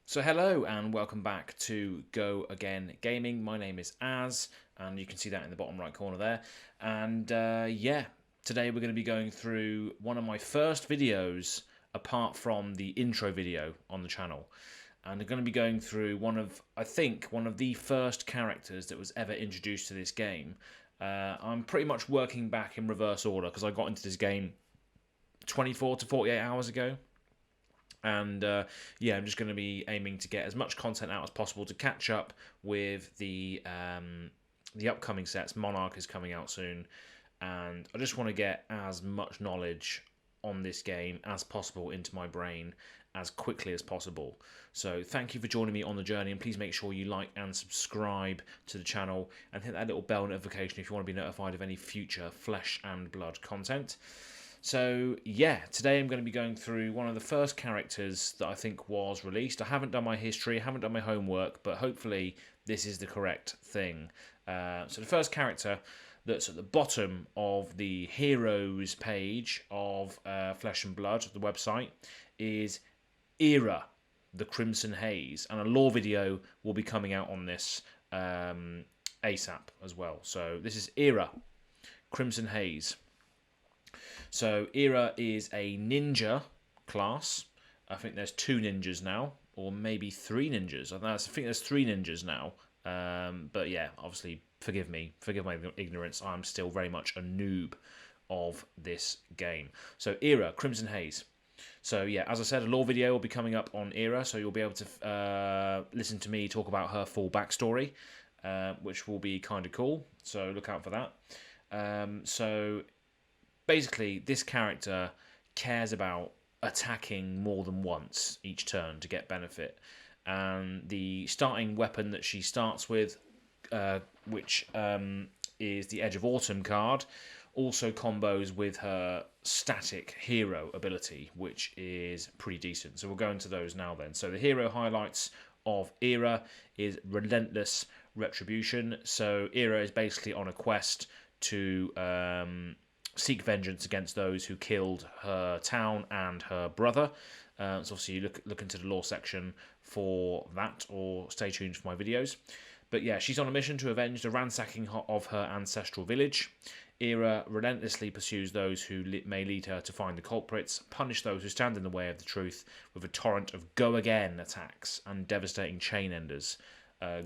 So hello and welcome back to Go Again Gaming. My name is Az, and you can see that in the bottom right corner there. And yeah, today we're going to be going through one of my first videos apart from the intro video on the channel. And we're going to be going through one of the first characters that was ever introduced to this game. I'm pretty much working back in reverse order because I got into this game 24 to 48 hours ago. And yeah, I'm just going to be aiming to get as much content out as possible to catch up with the upcoming sets. Monarch is coming out soon, and I just want to get as much knowledge on this game as possible into my brain as quickly as possible. So thank you for joining me on the journey, and please make sure you like and subscribe to the channel and hit that little bell notification if you want to be notified of any future Flesh and Blood content. So yeah, today I'm going to be going through one of the first characters that I think was released. I haven't done my history, I haven't done my homework, but hopefully this is the correct thing. So the first character that's at the bottom of the heroes page of Flesh and Blood, the website, is Era, the Crimson Haze, and a lore video will be coming out on this ASAP as well. So this is Era, Crimson Haze. So Era is a ninja class. I think there's 2 ninjas now, or maybe 3 ninjas. I think there's 3 ninjas now. But yeah, obviously, forgive my ignorance. I'm still very much a noob of this game. So Era, Crimson Haze. So yeah, as I said, a lore video will be coming up on Era, so you'll be able to listen to me talk about her full backstory, which will be kind of cool. So look out for that. So basically, this character cares about attacking more than once each turn to get benefit. And the starting weapon that she starts with, which is the Edge of Autumn card, also combos with her static hero ability, which is pretty decent. So we'll go into those now then. So the hero highlights of Era is Relentless Retribution. So Era is basically on a quest to seek vengeance against those who killed her town and her brother. So obviously you look into the lore section for that, or stay tuned for my videos. But yeah, she's on a mission to avenge the ransacking of her ancestral village. Era relentlessly pursues those who may lead her to find the culprits, punish those who stand in the way of the truth with a torrent of go-again attacks and devastating chain enders.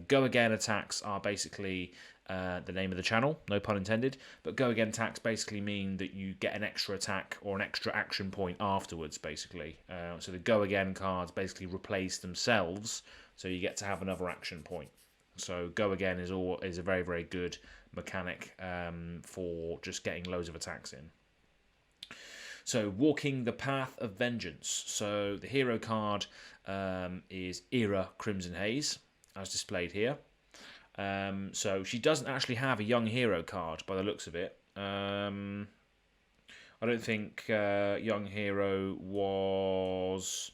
Go-again attacks are basically the name of the channel, no pun intended, but go-again attacks basically mean that you get an extra attack or an extra action point afterwards, basically. So the go-again cards basically replace themselves, so you get to have another action point. So go-again is a very, very good mechanic for just getting loads of attacks in. So, walking the path of vengeance. So, the hero card is Era Crimson Haze, as displayed here. So, she doesn't actually have a young hero card by the looks of it. I don't think young hero was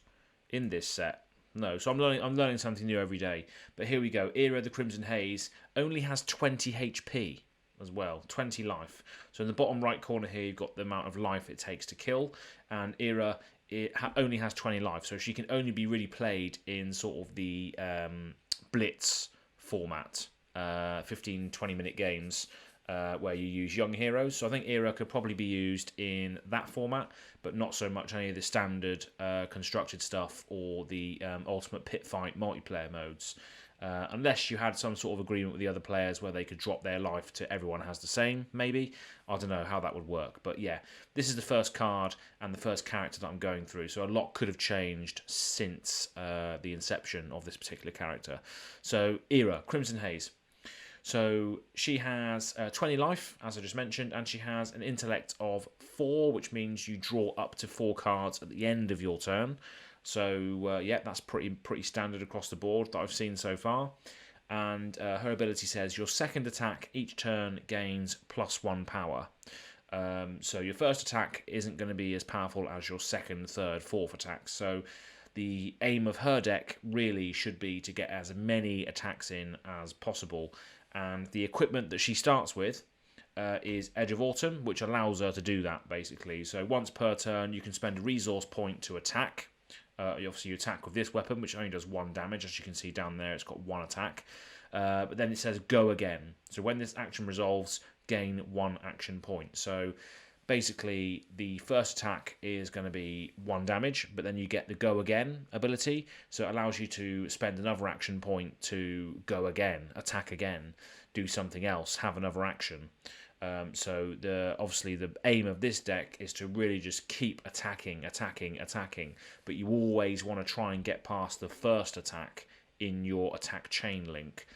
in this set. No, so I'm learning something new every day. But here we go. Era the Crimson Haze only has 20 HP as well, 20 life. So in the bottom right corner here, you've got the amount of life it takes to kill, and Era only has 20 life, so she can only be really played in sort of the Blitz format, 15-20 minute games. Where you use young heroes. So I think Era could probably be used in that format, but not so much any of the standard constructed stuff or the ultimate pit fight multiplayer modes. Unless you had some sort of agreement with the other players where they could drop their life to everyone has the same, maybe. I don't know how that would work. But yeah, this is the first card and the first character that I'm going through. So a lot could have changed since the inception of this particular character. So Era, Crimson Haze. So she has 20 life, as I just mentioned, and she has an intellect of 4, which means you draw up to 4 cards at the end of your turn. So yeah, that's pretty standard across the board that I've seen so far. And her ability says your second attack each turn gains +1 power. So your first attack isn't going to be as powerful as your second, third, fourth attacks. So the aim of her deck really should be to get as many attacks in as possible. And the equipment that she starts with is Edge of Autumn, which allows her to do that, basically. So once per turn, you can spend a resource point to attack. Obviously, you attack with this weapon, which only does 1 damage. As you can see down there, it's got 1 attack. But then it says go again. So when this action resolves, gain 1 action point. So basically, the first attack is going to be 1 damage, but then you get the go again ability. So it allows you to spend another action point to go again, attack again, do something else, have another action. So obviously the aim of this deck is to really just keep attacking, but you always want to try and get past the first attack in your attack chain link.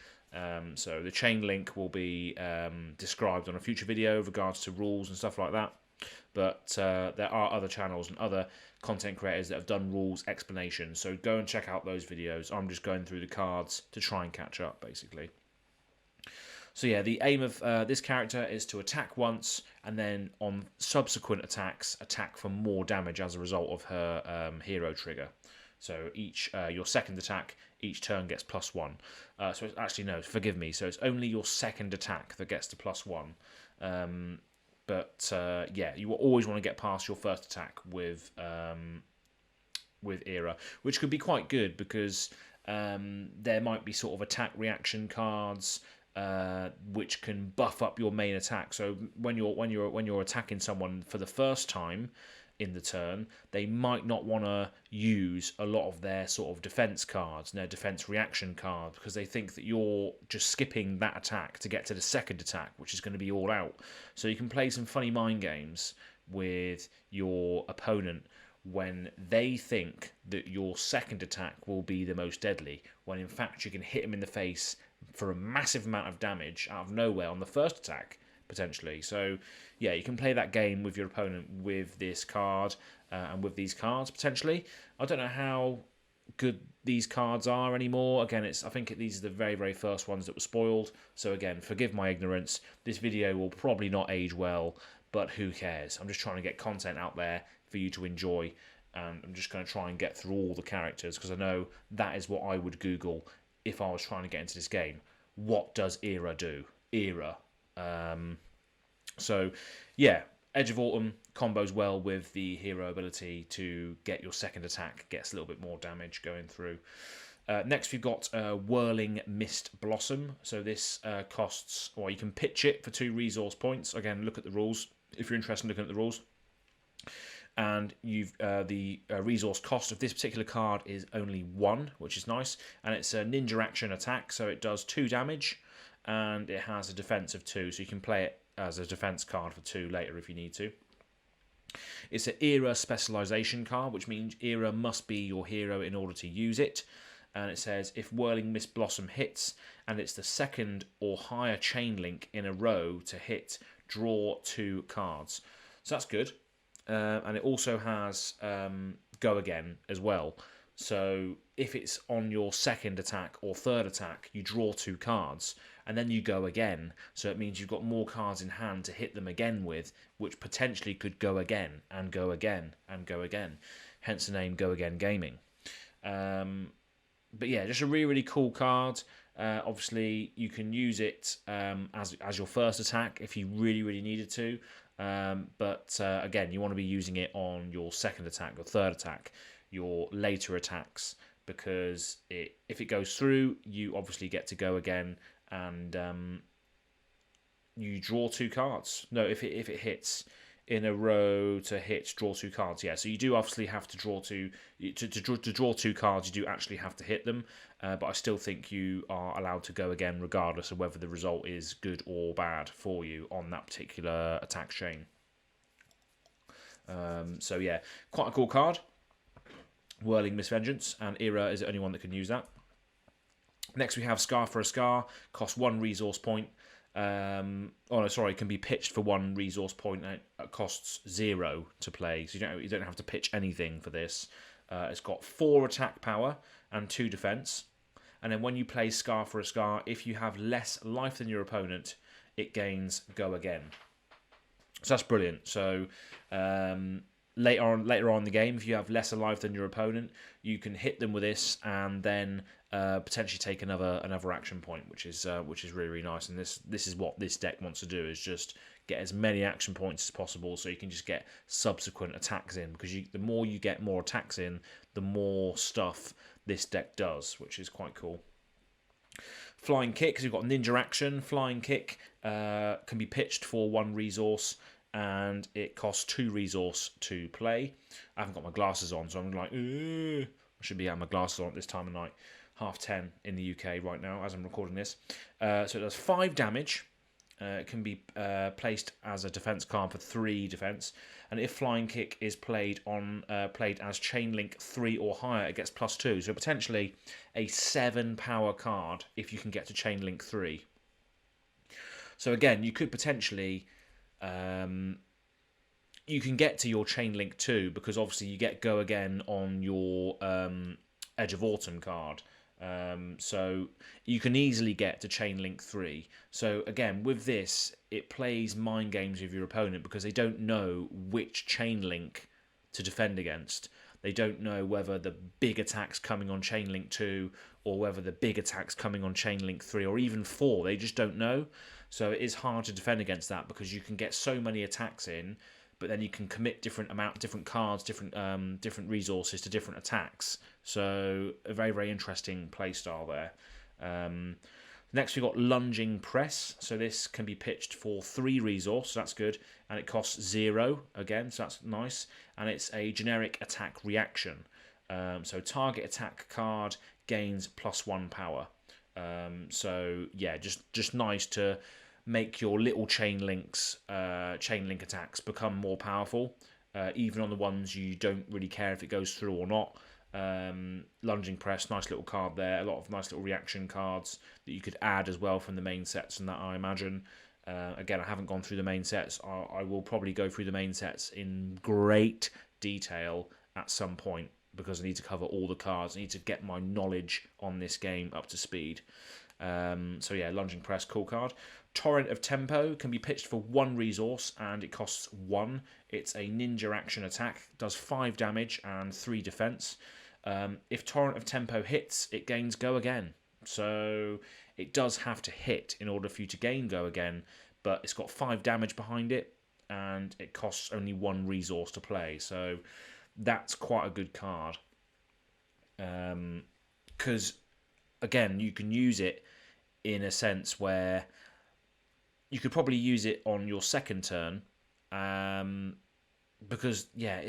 So the chain link will be described on a future video with regards to rules and stuff like that. But there are other channels and other content creators that have done rules explanations. So go and check out those videos. I'm just going through the cards to try and catch up, basically. So yeah, the aim of this character is to attack once, and then on subsequent attacks, attack for more damage as a result of her hero trigger. So your second attack, each turn gets +1. So it's actually, no, forgive me. So it's only your second attack that gets to +1. Yeah, you will always want to get past your first attack with Era, which could be quite good because there might be sort of attack reaction cards which can buff up your main attack. So when you're attacking someone for the first time in the turn, they might not want to use a lot of their sort of defense cards and their defense reaction cards because they think that you're just skipping that attack to get to the second attack, which is going to be all out. So you can play some funny mind games with your opponent when they think that your second attack will be the most deadly, when in fact you can hit them in the face for a massive amount of damage out of nowhere on the first attack, potentially. So yeah, you can play that game with your opponent with this card and with these cards, potentially. I don't know how good these cards are anymore. Again, I think these are the very, very first ones that were spoiled. So again, forgive my ignorance. This video will probably not age well, but who cares? I'm just trying to get content out there for you to enjoy, and I'm just going to try and get through all the characters because I know that is what I would Google if I was trying to get into this game. What does Era do? Era. So yeah, Edge of Autumn combos well with the hero ability to get your second attack, gets a little bit more damage going through. Next we've got Whirling Mist Blossom. So this costs, or you can pitch it for 2 resource points. Again, look at the rules if you're interested in looking at the rules. And the resource cost of this particular card is only 1, which is nice. And it's a ninja action attack, so it does 2 damage, and it has a defense of 2, so you can play it as a defense card for 2 later if you need to. It's an Era specialization card, which means Era must be your hero in order to use it. And it says, if Whirling Mist Blossom hits, and it's the second or higher chain link in a row to hit, draw 2 cards. So that's good. And it also has go again as well. So if it's on your second attack or third attack, you draw 2 cards, and then you go again. So it means you've got more cards in hand to hit them again with, which potentially could go again, and go again, and go again. Hence the name Go Again Gaming. But yeah, just a really, really cool card. Obviously, you can use it as your first attack if you really, really needed to. But again, you want to be using it on your second attack or third attack, your later attacks, because if it goes through, you obviously get to go again, and you draw 2 cards. No, if it hits in a row to hit, draw 2 cards. Yeah, so you do obviously have to draw to draw 2 cards. You do actually have to hit them, but I still think you are allowed to go again regardless of whether the result is good or bad for you on that particular attack chain. So yeah, quite a cool card. Whirling Mist Vengeance, and Era is the only one that can use that. Next we have Scar for a Scar, costs 1 resource point. It can be pitched for 1 resource point, and it costs 0 to play, so you don't have to pitch anything for this. It's got 4 attack power and 2 defense, and then when you play Scar for a Scar, if you have less life than your opponent, it gains Go Again. So that's brilliant. So later on in the game, if you have less alive than your opponent, you can hit them with this, and then potentially take another action point, which is really, really nice. And this is what this deck wants to do, is just get as many action points as possible, so you can just get subsequent attacks in, because the more you get more attacks in, the more stuff this deck does, which is quite cool. Flying Kick, because you've got ninja action. Flying Kick can be pitched for 1 resource, and it costs 2 resource to play. I haven't got my glasses on, so I'm like, I should be having my glasses on at this time of night. 10:30 in the UK right now, as I'm recording this. So it does 5 damage. It can be placed as a defense card for 3 defense, and if Flying Kick is played as Chain Link 3 or higher, it gets +2. So potentially a 7 power card if you can get to Chain Link 3. So again, you could potentially you can get to your Chain Link 2, because obviously you get Go Again on your Edge of Autumn card. So you can easily get to Chain Link 3. So again, with this, it plays mind games with your opponent, because they don't know which Chain Link to defend against. They don't know whether the big attack's coming on Chain Link 2, or whether the big attack's coming on Chain Link 3, or even 4. They just don't know. So it is hard to defend against that, because you can get so many attacks in, but then you can commit different cards, different resources to different attacks. So a very, very interesting playstyle there. Next, we've got Lunging Press. So this can be pitched for 3 resource, so that's good, and it costs 0 again, so that's nice. And it's a generic attack reaction. So target attack card gains +1 power. So yeah, just nice to make your little chain link attacks become more powerful, even on the ones you don't really care if it goes through or not. Lunging Press, nice little card there. A lot of nice little reaction cards that you could add as well from the main sets, and that I imagine. Again, I haven't gone through the main sets. I will probably go through the main sets in great detail at some point, because I need to cover all the cards. I need to get my knowledge on this game up to speed. So yeah, Lunging Press, cool card. Torrent of Tempo can be pitched for 1 resource, and it costs 1. It's a ninja action attack, does 5 damage and 3 defense. If Torrent of Tempo hits, it gains Go Again. So it does have to hit in order for you to gain Go Again, but it's got 5 damage behind it, and it costs only 1 resource to play. So that's quite a good card. Because, again, you can use it in a sense where you could probably use it on your second turn, because yeah,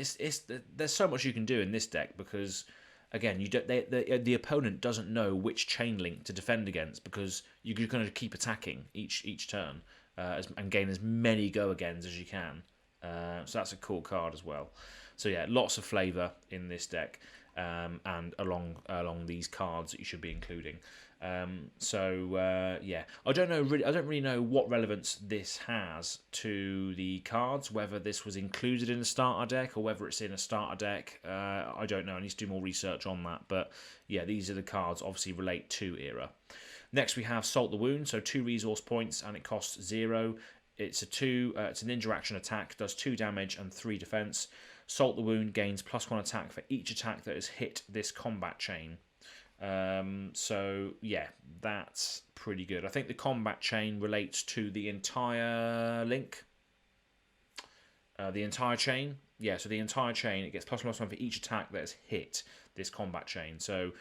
there's so much you can do in this deck, because again, the opponent doesn't know which chain link to defend against, because you're going to keep attacking each turn and gain as many Go Agains as you can. So that's a cool card as well. So yeah, lots of flavour in this deck, and along these cards that you should be including. Yeah, I don't really know what relevance this has to the cards, whether this was included in a starter deck or whether it's in a starter deck. I don't know. I need to do more research on that. But yeah, these are the cards obviously relate to Era. Next, we have Salt the Wound, so 2 resource points, and it costs 0. It's a ninja action attack, does 2 damage and 3 defense. Salt the Wound gains +1 attack for each attack that has hit this combat chain. So yeah, that's pretty good. I think the combat chain relates to the entire link. The entire chain. Yeah, so the entire chain, it gets +1 for each attack that has hit this combat chain. So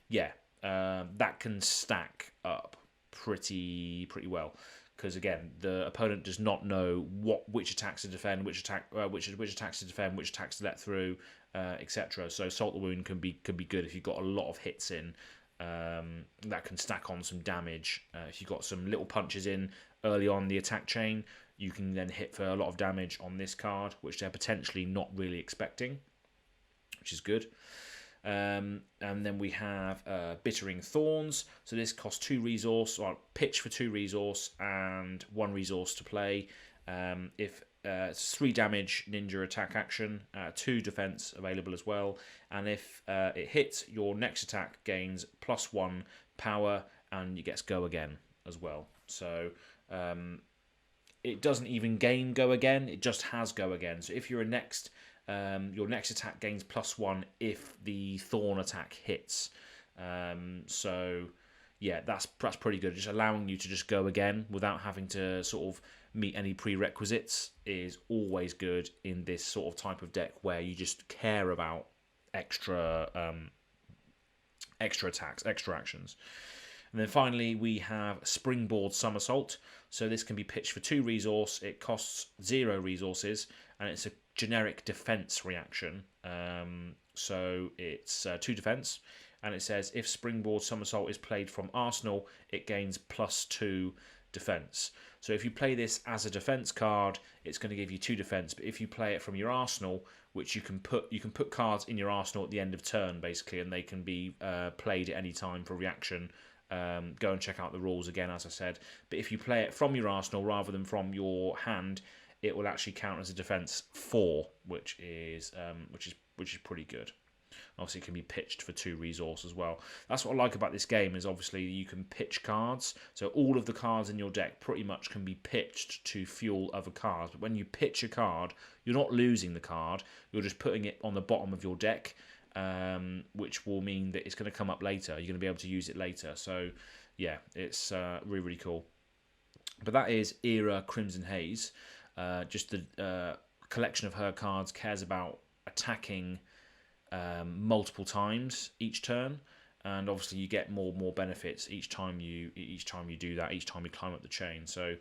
yeah, that can stack up pretty well. Because again, the opponent does not know which attacks to defend, which attacks to defend, which attacks to let through, etc. So Salt the Wound can be good if you've got a lot of hits in. That can stack on some damage. If you've got some little punches in early on the attack chain, you can then hit for a lot of damage on this card, which they're potentially not really expecting, which is good. And then we have Bittering Thorns. So this costs 2 resource, or pitch for 2 resource and 1 resource to play. If it's 3 damage ninja attack action, 2 defense available as well. And if it hits, your next attack gains +1 power, and you get Go Again as well. So it doesn't even gain Go Again; it just has Go Again. So if you're your next attack gains +1 if the Thorn attack hits. So yeah, that's pretty good. Just allowing you to just go again without having to sort of meet any prerequisites is always good in this sort of type of deck where you just care about extra extra attacks, extra actions. And then finally we have Springboard Somersault. So this can be pitched for 2 resource. It costs 0 resources, and it's a generic defense reaction. So it's 2 defense, and it says if Springboard Somersault is played from Arsenal, it gains +2 defense. So if you play this as a defense card, it's going to give you 2 defense. But if you play it from your arsenal, which you can put cards in your arsenal at the end of turn basically, and they can be played at any time for reaction. Go and check out the rules again, as I said. But if you play it from your arsenal rather than from your hand, it will actually count as a defense 4, which is pretty good. Obviously, it can be pitched for 2 resource as well. That's what I like about this game, is obviously you can pitch cards. So all of the cards in your deck pretty much can be pitched to fuel other cards. But when you pitch a card, you're not losing the card. You're just putting it on the bottom of your deck, which will mean that it's going to come up later. You're going to be able to use it later. So yeah, it's really, really cool. But that is Era Crimson Haze. Just the collection of her cards cares about attacking multiple times each turn, and obviously you get more benefits each time you do that, each time you climb up the chain. So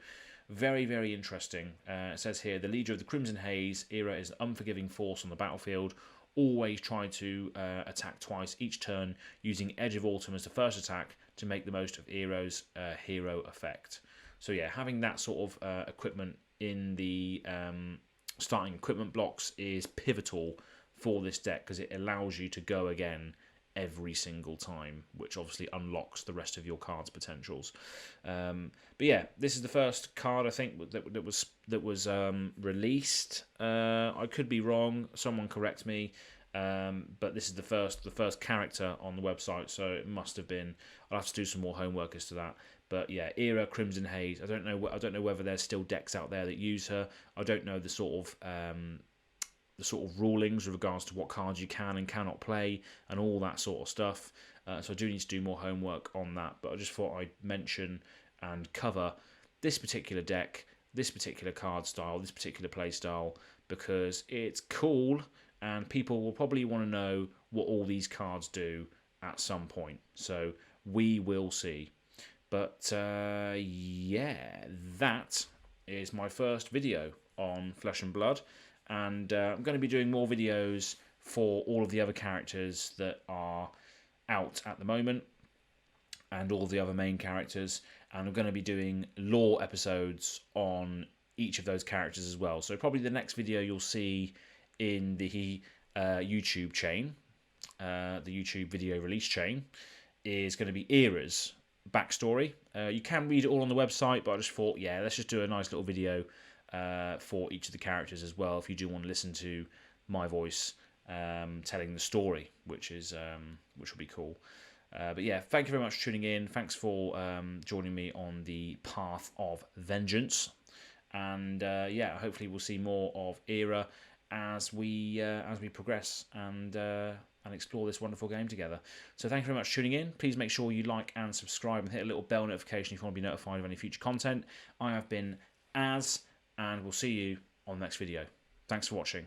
very, very interesting. It says here, the leader of the Crimson Haze Era is an unforgiving force on the battlefield. Always try to attack twice each turn, using Edge of Autumn as the first attack to make the most of Era's hero effect. So yeah, having that sort of equipment in the starting equipment blocks is pivotal for this deck, because it allows you to go again every single time, which obviously unlocks the rest of your card's potentials. But yeah, this is the first card I think that was released. I could be wrong. Someone correct me. But this is the first character on the website, so it must have been. I'll have to do some more homework as to that. But yeah, Era Crimson Haze. I don't know whether there's still decks out there that use her. I don't know the sort of rulings with regards to what cards you can and cannot play and all that sort of stuff. So I do need to do more homework on that. But I just thought I'd mention and cover this particular deck, this particular card style, this particular play style, because it's cool and people will probably want to know what all these cards do at some point. So we will see. But yeah, that is my first video on Flesh and Blood. And I'm going to be doing more videos for all of the other characters that are out at the moment, and all the other main characters. And I'm going to be doing lore episodes on each of those characters as well. So probably the next video you'll see in the YouTube chain, the YouTube video release chain, is going to be Era's backstory. You can read it all on the website, but I just thought, yeah, let's just do a nice little video for each of the characters as well, if you do want to listen to my voice telling the story, which will be cool. But yeah, thank you very much for tuning in. Thanks for joining me on the path of vengeance, and yeah, hopefully we'll see more of Era as we progress and explore this wonderful game together. So thank you very much for tuning in. Please make sure you like and subscribe and hit a little bell notification if you want to be notified of any future content. I have been Az, and we'll see you on the next video. Thanks for watching.